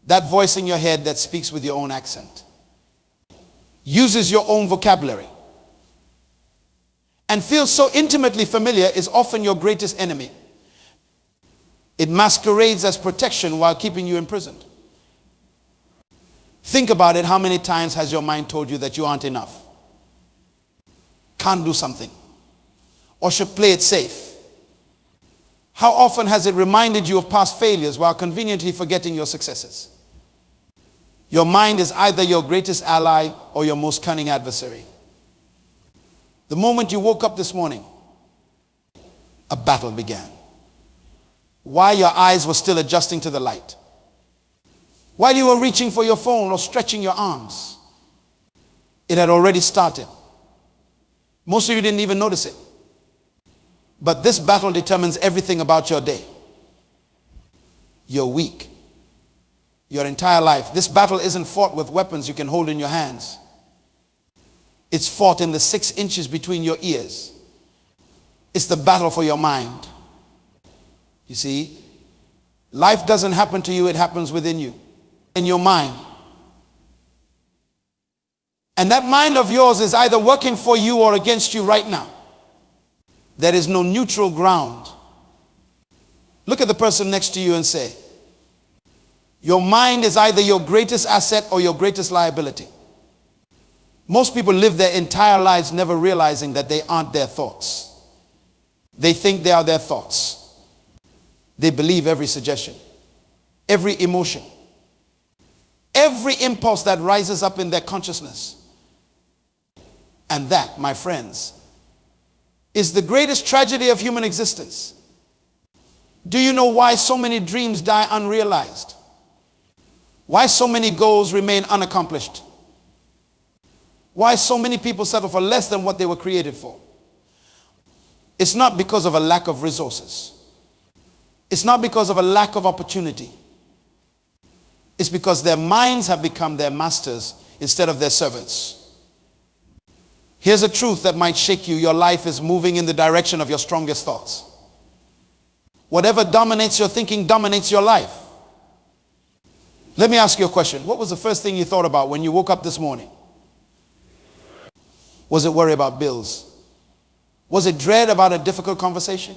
That voice in your head that speaks with your own accent, uses your own vocabulary, and feels so intimately familiar, is often your greatest enemy. It masquerades as protection while keeping you imprisoned. Think about it. How many times has your mind told you that you aren't enough, can't do something, or should play it safe? How often has it reminded you of past failures while conveniently forgetting your successes? Your mind is either your greatest ally or your most cunning adversary. The moment you woke up this morning, a battle began. While your eyes were still adjusting to the light, while you were reaching for your phone or stretching your arms, it had already started. Most of you didn't even notice it. But this battle determines everything about your day. You're weak. Your entire life. This battle isn't fought with weapons you can hold in your hands. It's fought in the 6 inches between your ears. It's the battle for your mind. You see, life doesn't happen to you, it happens within you, in your mind. And that mind of yours is either working for you or against you right now. There is no neutral ground. Look at the person next to you and say, your mind is either your greatest asset or your greatest liability. Most people live their entire lives never realizing that they aren't their thoughts. They think they are their thoughts. They believe every suggestion, every emotion, every impulse that rises up in their consciousness. And that, my friends, is the greatest tragedy of human existence. Do you know why so many dreams die unrealized? Why so many goals remain unaccomplished? Why so many people settle for less than what they were created for? It's not because of a lack of resources. It's not because of a lack of opportunity. It's because their minds have become their masters instead of their servants. Here's a truth that might shake you. Your life is moving in the direction of your strongest thoughts. Whatever dominates your thinking dominates your life. Let me ask you a question. What was the first thing you thought about when you woke up this morning? Was it worry about bills? Was it dread about a difficult conversation?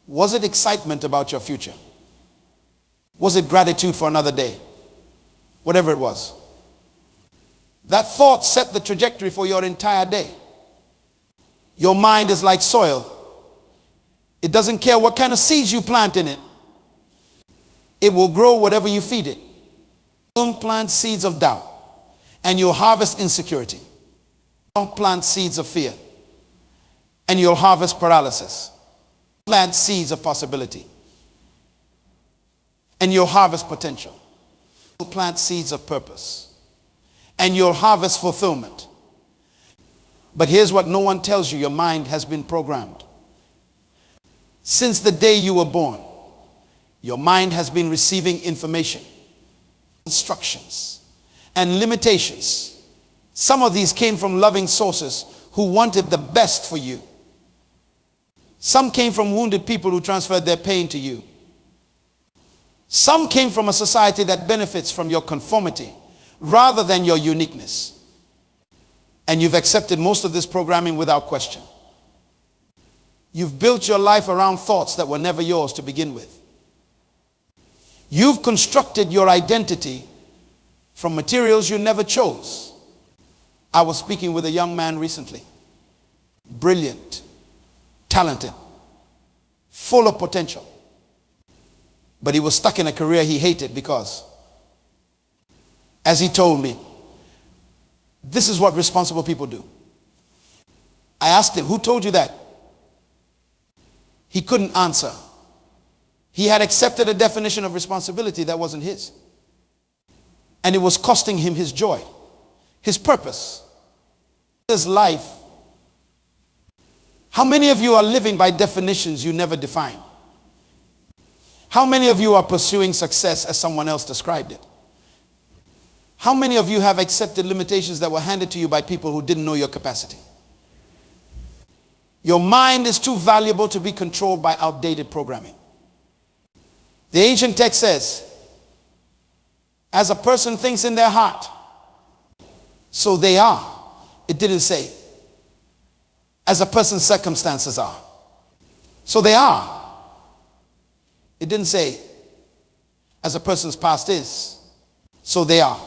Was it excitement about your future? Was it gratitude for another day? Whatever it was. That thought set the trajectory for your entire day. Your mind is like soil. It doesn't care what kind of seeds you plant in it. It will grow whatever you feed it. Don't plant seeds of doubt and you'll harvest insecurity. Don't plant seeds of fear and you'll harvest paralysis. Plant seeds of possibility and you'll harvest potential. Plant seeds of purpose and you'll harvest fulfillment. But here's what no one tells you. Your mind has been programmed. Since the day you were born, your mind has been receiving information, instructions, and limitations. Some of these came from loving sources who wanted the best for you. Some came from wounded people who transferred their pain to you. Some came from a society that benefits from your conformity rather than your uniqueness. And you've accepted most of this programming without question. You've built your life around thoughts that were never yours to begin with. You've constructed your identity from materials you never chose. I was speaking with a young man recently. Brilliant, talented, full of potential. But he was stuck in a career he hated because, as he told me, this is what responsible people do. I asked him, who told you that? He couldn't answer. He had accepted a definition of responsibility that wasn't his. And it was costing him his joy, his purpose, his life. How many of you are living by definitions you never define? How many of you are pursuing success as someone else described it? How many of you have accepted limitations that were handed to you by people who didn't know your capacity? Your mind is too valuable to be controlled by outdated programming. The ancient text says, As a person thinks in their heart, so they are. It didn't say, as a person's circumstances are, so they are. It didn't say, as a person's past is, so they are.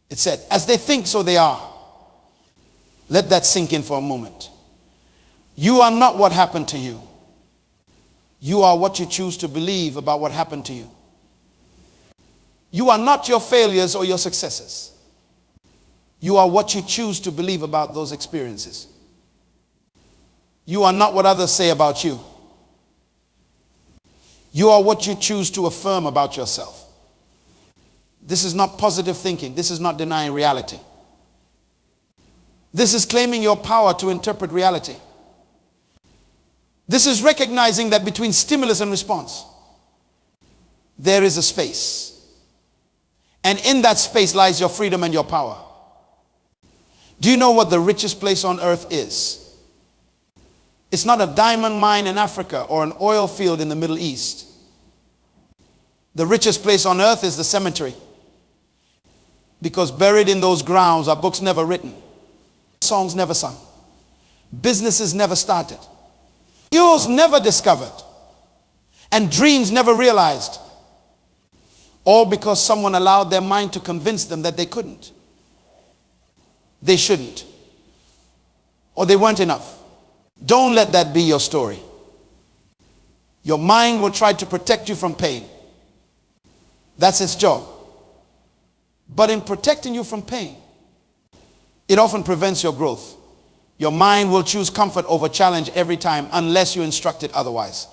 It said, as they think, so they are. Let that sink in for a moment. You are not what happened to you. You are what you choose to believe about what happened to you. You are not your failures or your successes. You are what you choose to believe about those experiences. You are not what others say about you. You are what you choose to affirm about yourself. This is not positive thinking. This is not denying reality. This is claiming your power to interpret reality. This is recognizing that between stimulus and response, there is a space. And in that space lies your freedom and your power. Do you know what the richest place on earth is? It's not a diamond mine in Africa or an oil field in the Middle East. The richest place on earth is the cemetery. Because buried in those grounds are books never written, songs never sung, businesses never started, skills never discovered, and dreams never realized. All because someone allowed their mind to convince them that they couldn't, they shouldn't, or they weren't enough. Don't let that be your story. Your mind will try to protect you from pain. That's its job. But in protecting you from pain, it often prevents your growth. Your mind will choose comfort over challenge every time unless you instruct it otherwise.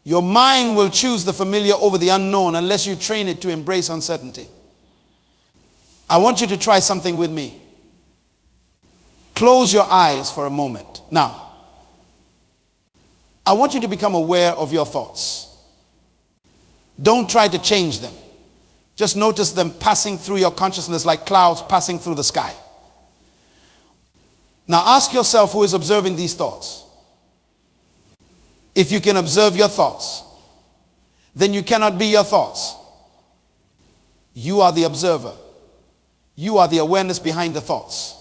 Your mind will choose the familiar over the unknown unless you train it to embrace uncertainty. I want you to try something with me. Close your eyes for a moment. Now, I want you to become aware of your thoughts. Don't try to change them. Just notice them passing through your consciousness like clouds passing through the sky. Now ask yourself, who is observing these thoughts? If you can observe your thoughts, then you cannot be your thoughts. You are the observer. You are the awareness behind the thoughts.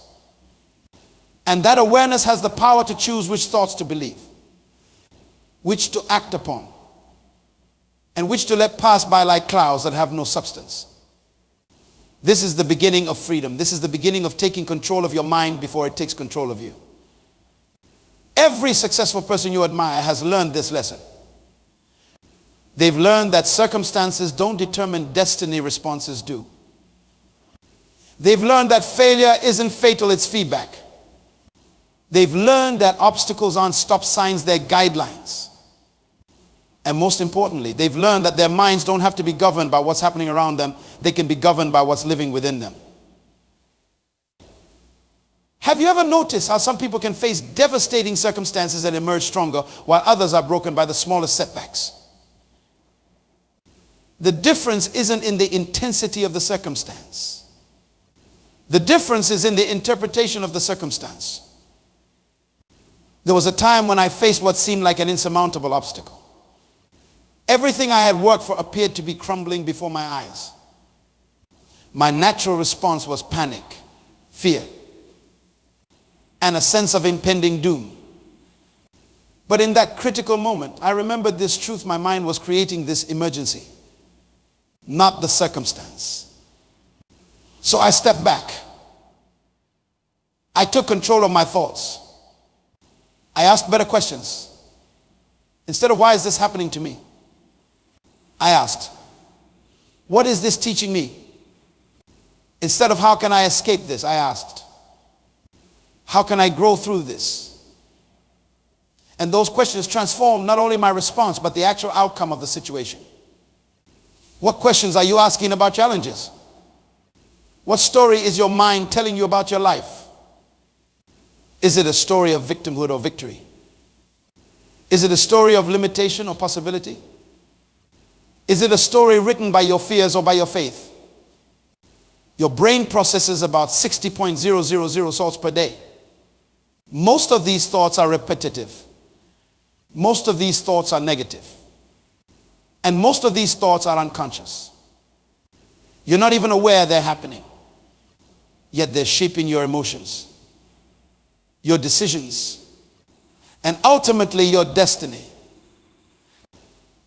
And that awareness has the power to choose which thoughts to believe, which to act upon, and which to let pass by like clouds that have no substance. This is the beginning of freedom. This is the beginning of taking control of your mind before it takes control of you. Every successful person you admire has learned this lesson. They've learned that circumstances don't determine destiny, responses do. They've learned that failure isn't fatal, it's feedback. They've learned that obstacles aren't stop signs, they're guidelines. And most importantly, they've learned that their minds don't have to be governed by what's happening around them. They can be governed by what's living within them. Have you ever noticed how some people can face devastating circumstances and emerge stronger, while others are broken by the smallest setbacks? The difference isn't in the intensity of the circumstance. The difference is in the interpretation of the circumstance. There was a time when I faced what seemed like an insurmountable obstacle. Everything I had worked for appeared to be crumbling before my eyes. My natural response was panic, fear, and a sense of impending doom. But in that critical moment, I remembered this truth: my mind was creating this emergency, not the circumstance. So I stepped back. I took control of my thoughts. I asked better questions. Instead of, why is this happening to me? I asked, what is this teaching me? Instead of, how can I escape this? I asked, how can I grow through this? And those questions transformed not only my response, but the actual outcome of the situation. What questions are you asking about challenges? What story is your mind telling you about your life? Is it a story of victimhood or victory? Is it a story of limitation or possibility? Is it a story written by your fears or by your faith? Your brain processes about 60.000 thoughts per day. Most of these thoughts are repetitive. Most of these thoughts are negative. And most of these thoughts are unconscious. You're not even aware they're happening. Yet they're shaping your emotions, your decisions, and ultimately your destiny.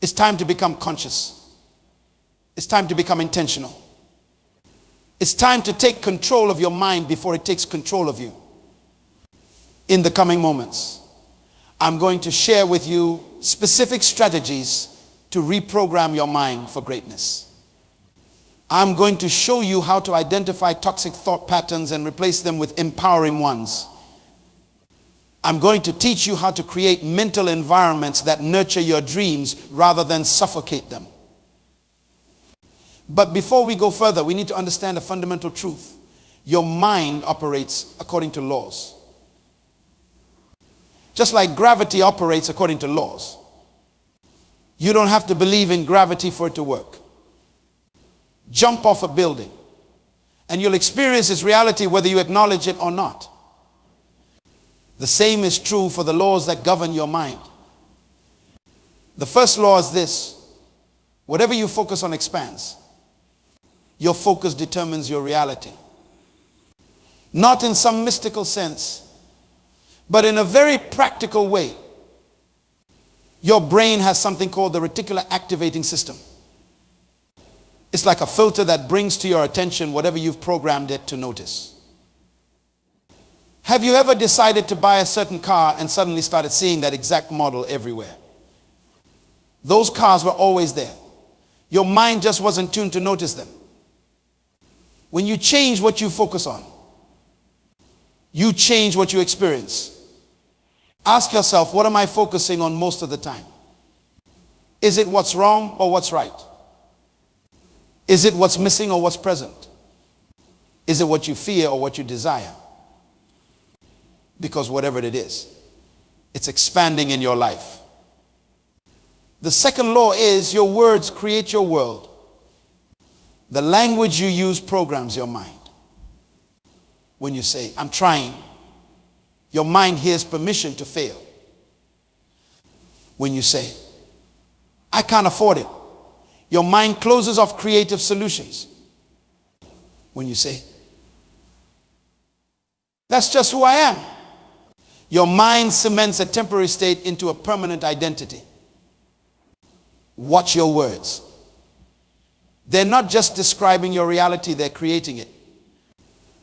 It's time to become conscious. It's time to become intentional. It's time to take control of your mind before it takes control of you. In the coming moments, I'm going to share with you specific strategies to reprogram your mind for greatness. I'm going to show you how to identify toxic thought patterns and replace them with empowering ones. I'm going to teach you how to create mental environments that nurture your dreams rather than suffocate them. But before we go further, we need to understand a fundamental truth. Your mind operates according to laws. Just like gravity operates according to laws. You don't have to believe in gravity for it to work. Jump off a building and you'll experience its reality whether you acknowledge it or not. The same is true for the laws that govern your mind. The first law is this: whatever you focus on expands. Your focus determines your reality. Not in some mystical sense, but in a very practical way. Your brain has something called the reticular activating system. It's like a filter that brings to your attention whatever you've programmed it to notice. Have you ever decided to buy a certain car and suddenly started seeing that exact model everywhere? Those cars were always there. Your mind just wasn't tuned to notice them. When you change what you focus on, you change what you experience. Ask yourself, what am I focusing on most of the time? Is it what's wrong or what's right? Is it what's missing or what's present? Is it what you fear or what you desire? Because whatever it is, it's expanding in your life. The second law is your words create your world. The language you use programs your mind. When you say, I'm trying, your mind hears permission to fail. When you say, I can't afford it, your mind closes off creative solutions. When you say, that's just who I am, your mind cements a temporary state into a permanent identity. Watch your words. They're not just describing your reality, they're creating it.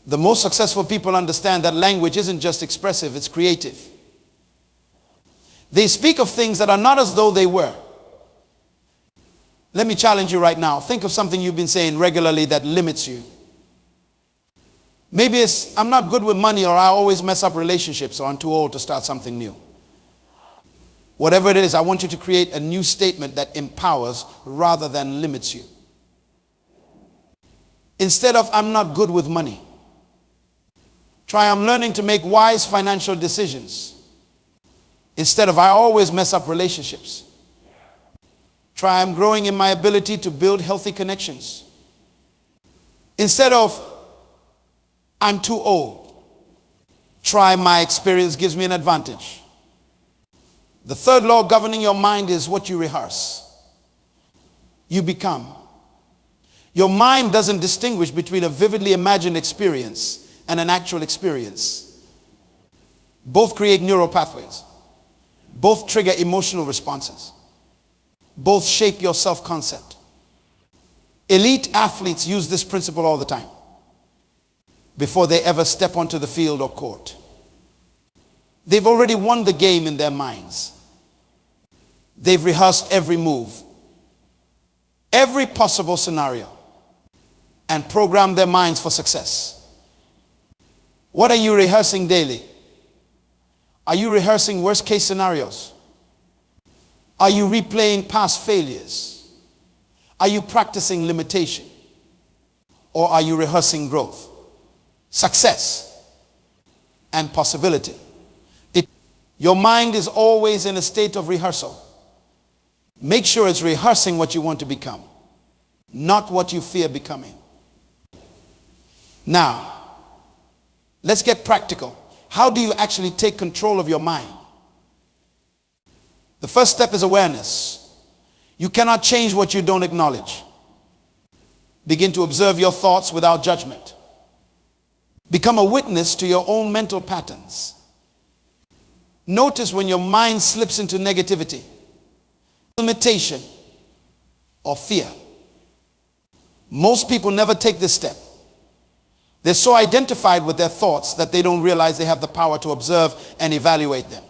The most successful people understand that language isn't just expressive, it's creative. They speak of things that are not as though they were. Let me challenge you right now. Think of something you've been saying regularly that limits you. Maybe it's, I'm not good with money, or I always mess up relationships, or I'm too old to start something new. Whatever it is, I want you to create a new statement that empowers rather than limits you. Instead of, I'm not good with money, try, I'm learning to make wise financial decisions. Instead of, I always mess up relationships, try, I'm growing in my ability to build healthy connections. Instead of, I'm too old, try, my experience gives me an advantage. The third law governing your mind is what you rehearse. You become. Your mind doesn't distinguish between a vividly imagined experience and an actual experience. Both create neural pathways. Both trigger emotional responses. Both shape your self-concept. Elite athletes use this principle all the time before they ever step onto the field or court. They've already won the game in their minds. They've rehearsed every move, every possible scenario, and programmed their minds for success. What are you rehearsing daily? Are you rehearsing worst case scenarios? Are you replaying past failures? Are you practicing limitation? Or are you rehearsing growth, success, and possibility? Your mind is always in a state of rehearsal. Make sure it's rehearsing what you want to become, not what you fear becoming. Now, let's get practical. How do you actually take control of your mind? The first step is awareness. You cannot change what you don't acknowledge. Begin to observe your thoughts without judgment. Become a witness to your own mental patterns. Notice when your mind slips into negativity, limitation, or fear. Most people never take this step. They're so identified with their thoughts that they don't realize they have the power to observe and evaluate them.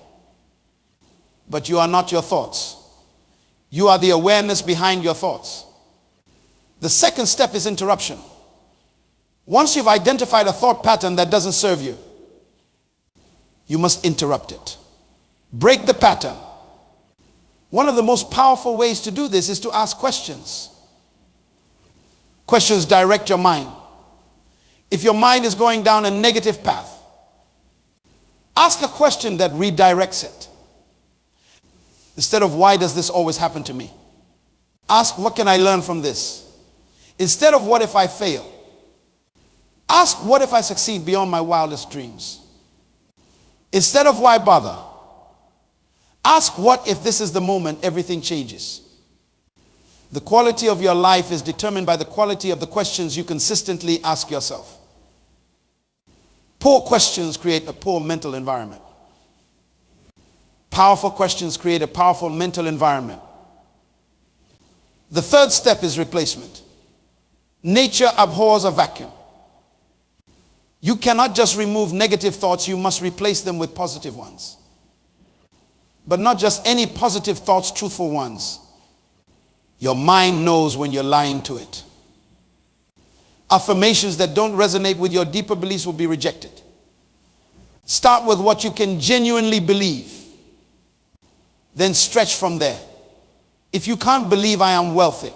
But you are not your thoughts. You are the awareness behind your thoughts. The second step is interruption. Once you've identified a thought pattern that doesn't serve you, you must interrupt it. Break the pattern. One of the most powerful ways to do this is to ask questions. Questions direct your mind. If your mind is going down a negative path, ask a question that redirects it. Instead of, why does this always happen to me? Ask, what can I learn from this? Instead of, what if I fail? Ask, what if I succeed beyond my wildest dreams? Instead of, why bother? Ask, what if this is the moment everything changes? The quality of your life is determined by the quality of the questions you consistently ask yourself. Poor questions create a poor mental environment. Powerful questions create a powerful mental environment. The third step is replacement. Nature abhors a vacuum. You cannot just remove negative thoughts, you must replace them with positive ones. But not just any positive thoughts, truthful ones. Your mind knows when you're lying to it. Affirmations that don't resonate with your deeper beliefs will be rejected. Start with what you can genuinely believe. Then stretch from there. If you can't believe I am wealthy,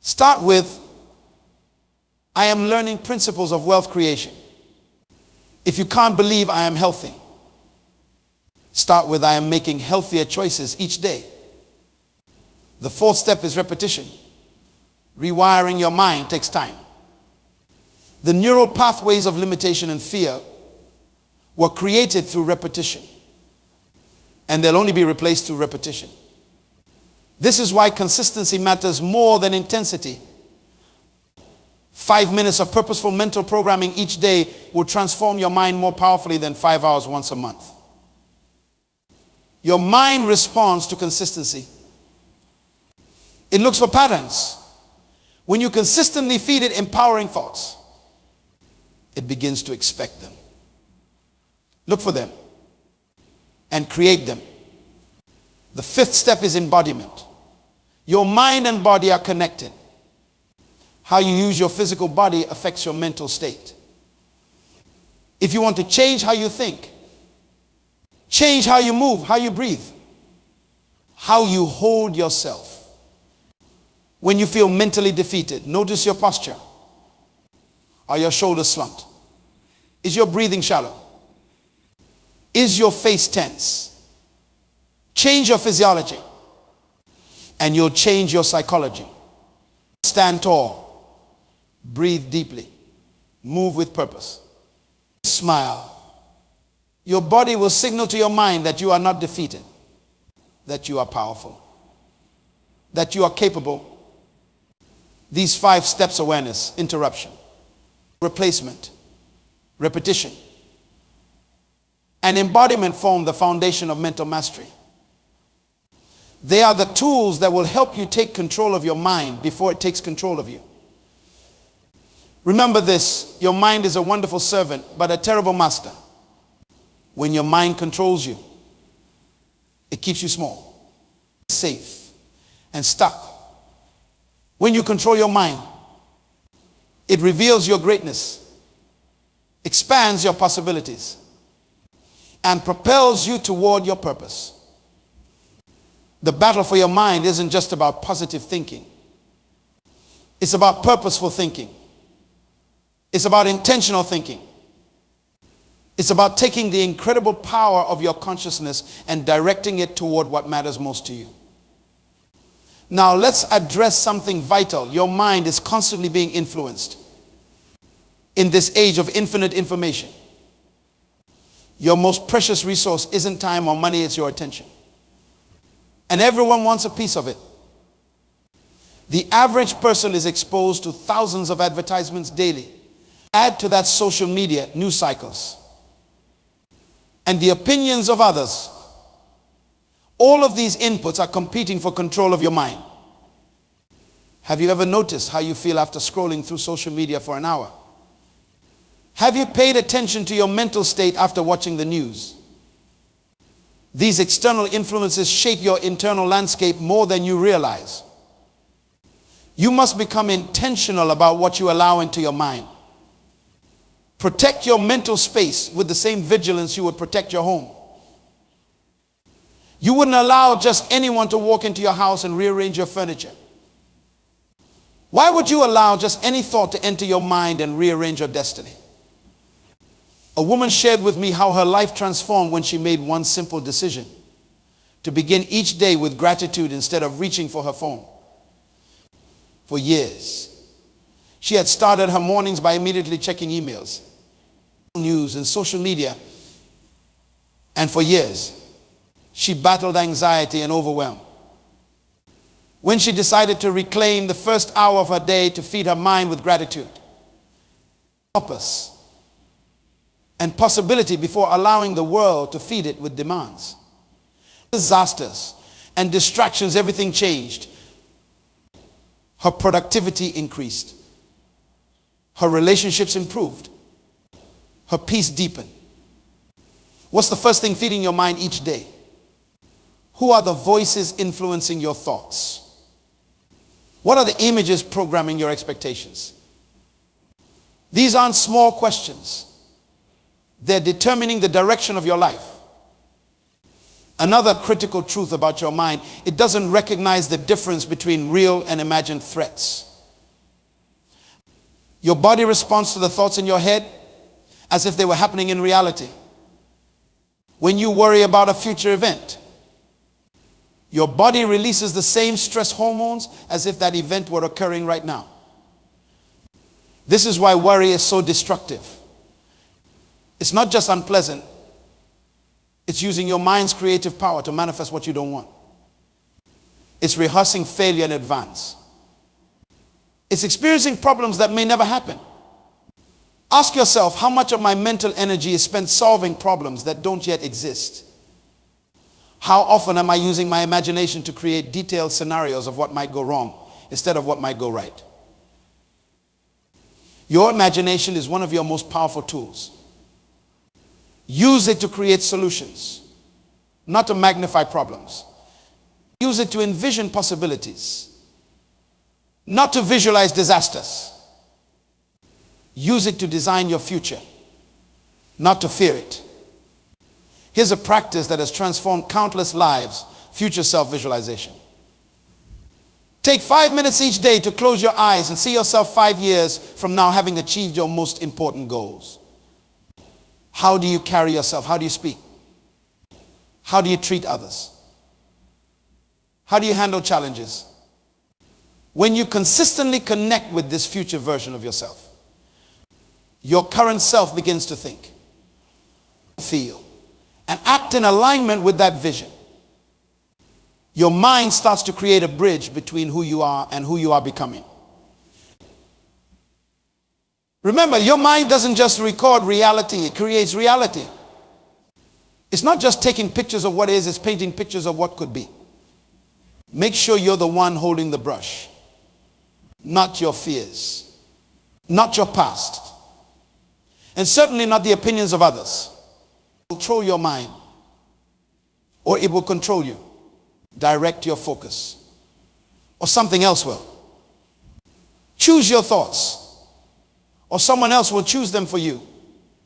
start with, I am learning principles of wealth creation. If you can't believe I am healthy, start with, I am making healthier choices each day. The fourth step is repetition. Rewiring your mind takes time. The neural pathways of limitation and fear were created through repetition, and they'll only be replaced through repetition. This is why consistency matters more than intensity. 5 minutes of purposeful mental programming each day will transform your mind more powerfully than 5 hours once a month. Your mind responds to consistency. It looks for patterns. When you consistently feed it empowering thoughts, it begins to expect them. Look for them and create them. The fifth step is embodiment. Your mind and body are connected. How you use your physical body affects your mental state. If you want to change how you think, change how you move, how you breathe, how you hold yourself. When you feel mentally defeated, notice your posture. Are your shoulders slumped? Is your breathing shallow? Is your face tense? Change your physiology, and you'll change your psychology. Stand tall. Breathe deeply. Move with purpose. Smile. Your body will signal to your mind that you are not defeated, that you are powerful, that you are capable. These 5 steps: awareness, interruption, replacement, repetition, and embodiment form the foundation of mental mastery. They are the tools that will help you take control of your mind before it takes control of you. Remember this: your mind is a wonderful servant, but a terrible master. When your mind controls you, it keeps you small, safe, and stuck. When you control your mind, it reveals your greatness, expands your possibilities, and propels you toward your purpose. The battle for your mind isn't just about positive thinking. It's about purposeful thinking. It's about intentional thinking. It's about taking the incredible power of your consciousness and directing it toward what matters most to you. Now let's address something vital. Your mind is constantly being influenced. In this age of infinite information, your most precious resource isn't time or money, it's your attention. And everyone wants a piece of it. The average person is exposed to thousands of advertisements daily. Add to that social media news cycles and the opinions of others. All of these inputs are competing for control of your mind. Have you ever noticed how you feel after scrolling through social media for an hour? Have you paid attention to your mental state after watching the news? These external influences shape your internal landscape more than you realize. You must become intentional about what you allow into your mind. Protect your mental space with the same vigilance you would protect your home. You wouldn't allow just anyone to walk into your house and rearrange your furniture. Why would you allow just any thought to enter your mind and rearrange your destiny? A woman shared with me how her life transformed when she made one simple decision: to begin each day with gratitude instead of reaching for her phone. For years, she had started her mornings by immediately checking emails, news, and social media. And for years, she battled anxiety and overwhelm. When she decided to reclaim the first hour of her day to feed her mind with gratitude, purpose, and possibility before allowing the world to feed it with demands, disasters and distractions, everything changed. Her productivity increased. Her relationships improved. Her peace deepened. What's the first thing feeding your mind each day? Who are the voices influencing your thoughts? What are the images programming your expectations? These aren't small questions. They're determining the direction of your life. Another critical truth about your mind: it doesn't recognize the difference between real and imagined threats. Your body responds to the thoughts in your head as if they were happening in reality. When you worry about a future event, your body releases the same stress hormones as if that event were occurring right now. This is why worry is so destructive. It's not just unpleasant. It's using your mind's creative power to manifest what you don't want. It's rehearsing failure in advance. It's experiencing problems that may never happen. Ask yourself, how much of my mental energy is spent solving problems that don't yet exist? How often am I using my imagination to create detailed scenarios of what might go wrong instead of what might go right? Your imagination is one of your most powerful tools. Use it to create solutions, not to magnify problems. Use it to envision possibilities, not to visualize disasters. Use it to design your future, not to fear it. Here's a practice that has transformed countless lives: future self-visualization. Take 5 minutes each day to close your eyes and see yourself 5 years from now having achieved your most important goals. How do you carry yourself? How do you speak? How do you treat others? How do you handle challenges? When you consistently connect with this future version of yourself, your current self begins to think, feel, and act in alignment with that vision. Your mind starts to create a bridge between who you are and who you are becoming. Remember, your mind doesn't just record reality, it creates reality. It's not just taking pictures of what is, it's painting pictures of what could be. Make sure you're the one holding the brush, not your fears, not your past, and certainly not the opinions of others. Control your mind, or it will control you. Direct your focus, or something else will. Choose your thoughts, or someone else will choose them for you.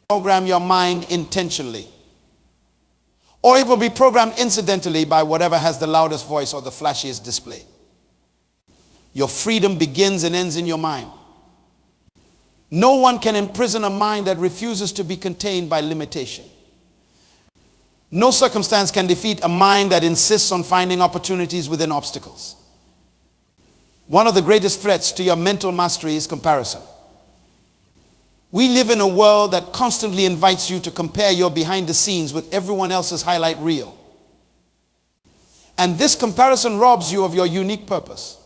Program your mind intentionally, or it will be programmed incidentally by whatever has the loudest voice or the flashiest display. Your freedom begins and ends in your mind. No one can imprison a mind that refuses to be contained by limitation. No circumstance can defeat a mind that insists on finding opportunities within obstacles. One of the greatest threats to your mental mastery is comparison. We live in a world that constantly invites you to compare your behind the scenes with everyone else's highlight reel. And this comparison robs you of your unique purpose.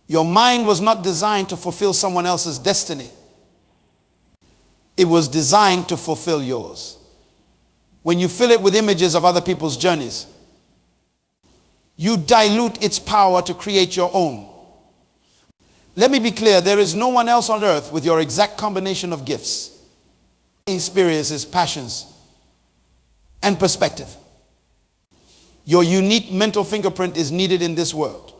Your mind was not designed to fulfill someone else's destiny. It was designed to fulfill yours. When you fill it with images of other people's journeys, you dilute its power to create your own. Let me be clear, there is no one else on earth with your exact combination of gifts, experiences, passions, and perspective. Your unique mental fingerprint is needed in this world.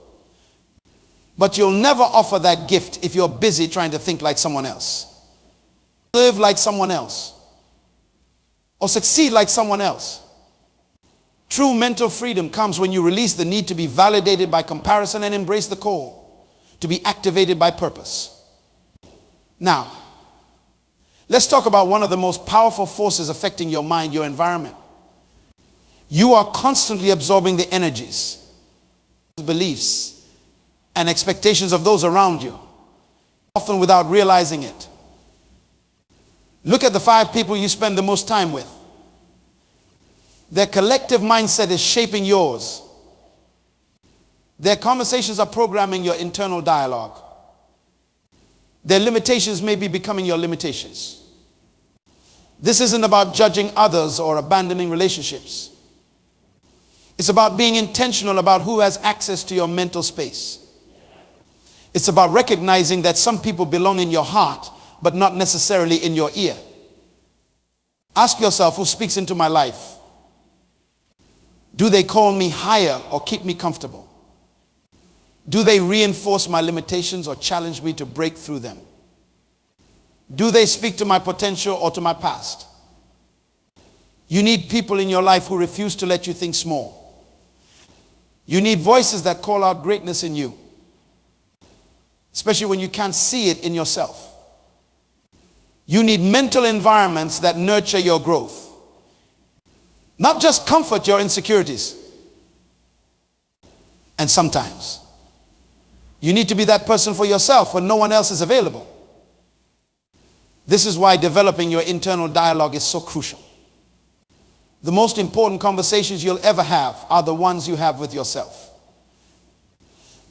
But you'll never offer that gift if you're busy trying to think like someone else, live like someone else, or succeed like someone else. True mental freedom comes when you release the need to be validated by comparison and embrace the call to be activated by purpose. Now, let's talk about one of the most powerful forces affecting your mind, your environment. You are constantly absorbing the energies, beliefs, and expectations of those around you, often without realizing it. Look at the 5 people you spend the most time with. Their collective mindset is shaping yours. Their conversations are programming your internal dialogue. Their limitations may be becoming your limitations. This isn't about judging others or abandoning relationships. It's about being intentional about who has access to your mental space. It's about recognizing that some people belong in your heart, but not necessarily in your ear. Ask yourself, who speaks into my life? Do they call me higher or keep me comfortable? Do they reinforce my limitations or challenge me to break through them? Do they speak to my potential or to my past? You need people in your life who refuse to let you think small. You need voices that call out greatness in you, especially when you can't see it in yourself. You need mental environments that nurture your growth, not just comfort your insecurities. And sometimes you need to be that person for yourself when no one else is available. This is why developing your internal dialogue is so crucial. The most important conversations you'll ever have are the ones you have with yourself.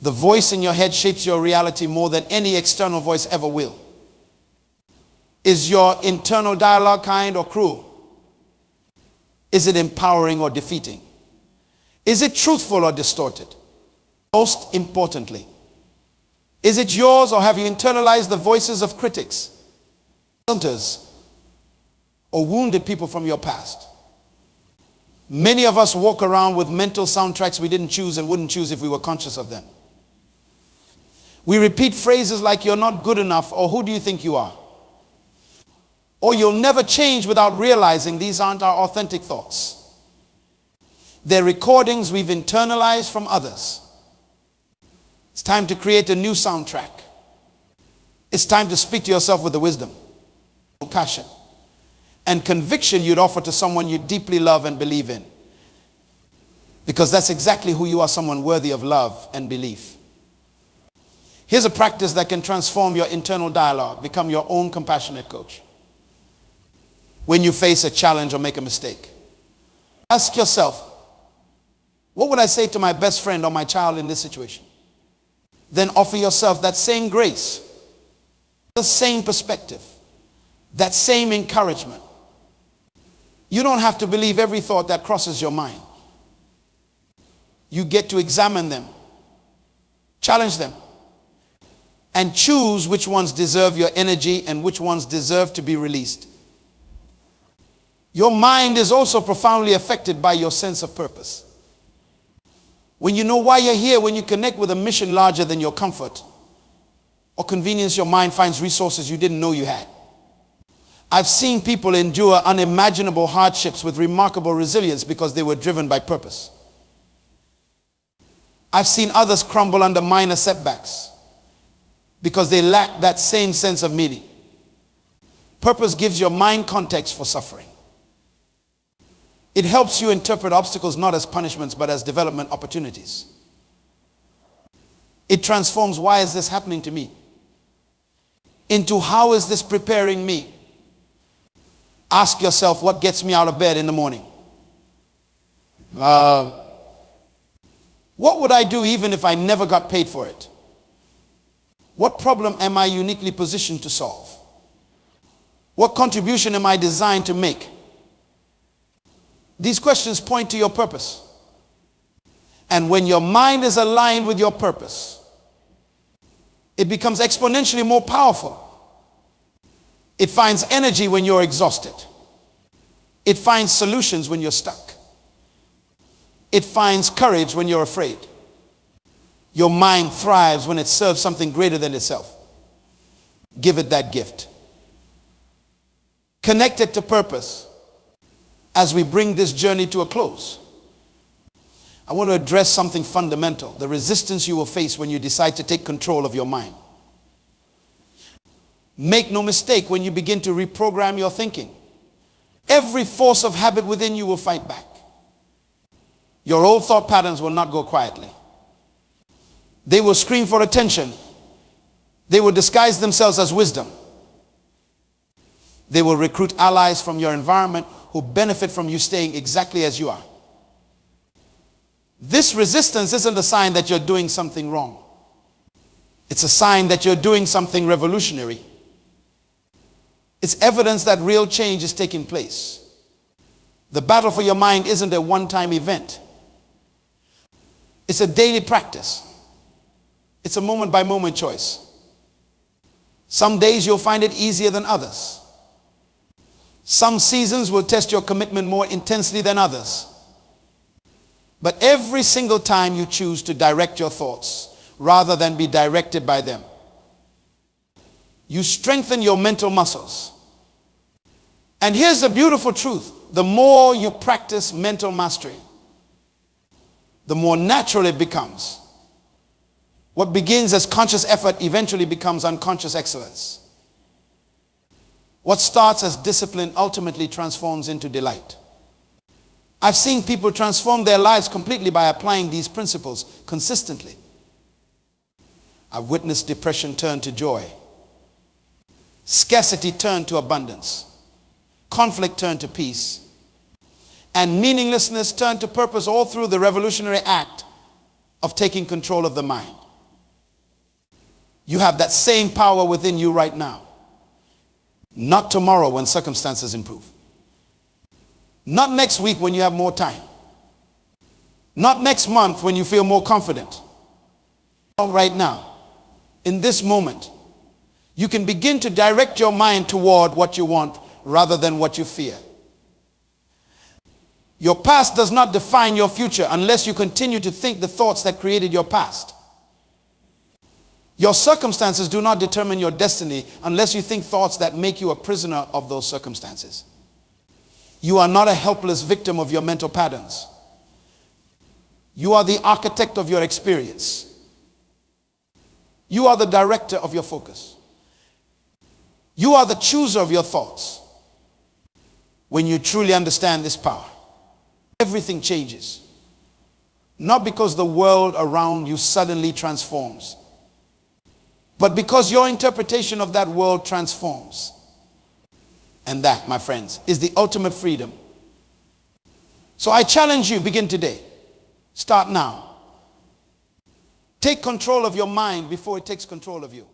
The voice in your head shapes your reality more than any external voice ever will. Is your internal dialogue kind or cruel? Is it empowering or defeating? Is it truthful or distorted? Most importantly, is it yours, or have you internalized the voices of critics, hunters, or wounded people from your past? Many of us walk around with mental soundtracks we didn't choose and wouldn't choose if we were conscious of them. We repeat phrases like, "You're not good enough," or "Who do you think you are?" Or "You'll never change," without realizing these aren't our authentic thoughts. They're recordings we've internalized from others. It's time to create a new soundtrack. It's time to speak to yourself with the wisdom, compassion, and conviction you'd offer to someone you deeply love and believe in. Because that's exactly who you are, someone worthy of love and belief. Here's a practice that can transform your internal dialogue, become your own compassionate coach. When you face a challenge or make a mistake, ask yourself, what would I say to my best friend or my child in this situation? Then offer yourself that same grace, the same perspective, that same encouragement. You don't have to believe every thought that crosses your mind. You get to examine them, challenge them, and choose which ones deserve your energy and which ones deserve to be released. Your mind is also profoundly affected by your sense of purpose. When you know why you're here, when you connect with a mission larger than your comfort or convenience, your mind finds resources you didn't know you had. I've seen people endure unimaginable hardships with remarkable resilience because they were driven by purpose. I've seen others crumble under minor setbacks because they lack that same sense of meaning. Purpose gives your mind context for suffering. It helps you interpret obstacles not as punishments but as development opportunities. It transforms "Why is this happening to me?" into "How is this preparing me?" Ask yourself, what gets me out of bed in the morning? What would I do even if I never got paid for it? What problem am I uniquely positioned to solve? What contribution am I designed to make? These questions point to your purpose. And when your mind is aligned with your purpose, it becomes exponentially more powerful. It finds energy when you're exhausted. It finds solutions when you're stuck. It finds courage when you're afraid. Your mind thrives when it serves something greater than itself. Give it that gift. Connect it to purpose as we bring this journey to a close. I want to address something fundamental, the resistance you will face when you decide to take control of your mind. Make no mistake, when you begin to reprogram your thinking, every force of habit within you will fight back. Your old thought patterns will not go quietly. They will scream for attention. They will disguise themselves as wisdom. They will recruit allies from your environment who benefit from you staying exactly as you are. This resistance isn't a sign that you're doing something wrong. It's a sign that you're doing something revolutionary. It's evidence that real change is taking place. The battle for your mind isn't a one-time event. It's a daily practice. It's a moment-by-moment choice. Some days you'll find it easier than others. Some seasons will test your commitment more intensely than others. But every single time you choose to direct your thoughts rather than be directed by them, you strengthen your mental muscles. And here's the beautiful truth. The more you practice mental mastery, the more natural it becomes. What begins as conscious effort eventually becomes unconscious excellence. What starts as discipline ultimately transforms into delight. I've seen people transform their lives completely by applying these principles consistently. I've witnessed depression turn to joy, scarcity turn to abundance, conflict turn to peace, and meaninglessness turn to purpose, all through the revolutionary act of taking control of the mind. You have that same power within you right now. Not tomorrow when circumstances improve. Not next week when you have more time. Not next month when you feel more confident. Right now, in this moment, you can begin to direct your mind toward what you want rather than what you fear. Your past does not define your future unless you continue to think the thoughts that created your past. Your circumstances do not determine your destiny unless you think thoughts that make you a prisoner of those circumstances. You are not a helpless victim of your mental patterns. You are the architect of your experience. You are the director of your focus. You are the chooser of your thoughts. When you truly understand this power, everything changes. Not because the world around you suddenly transforms, but because your interpretation of that world transforms. And that, my friends, is the ultimate freedom. So I challenge you, begin today. Start now. Take control of your mind before it takes control of you.